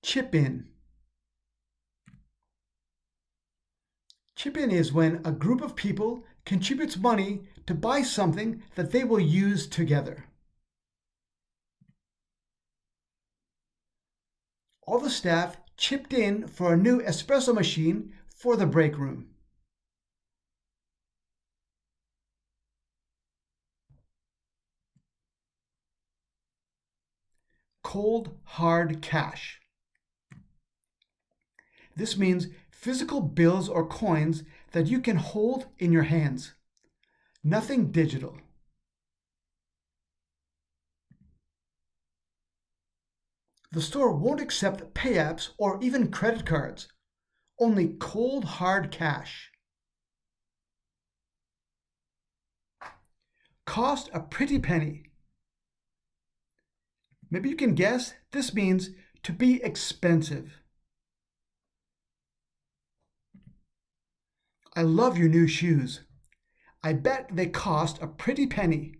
Chip in. Chip in is when a group of people contributes money to buy something that they will use together. All the staff chipped in for a new espresso machine for the break room. Cold, hard cash. This means physical bills or coins that you can hold in your hands. Nothing digital. The store won't accept pay apps or even credit cards. Only cold, hard cash. Cost a pretty penny. Maybe you can guess this means to be expensive. I love your new shoes. I bet they cost a pretty penny.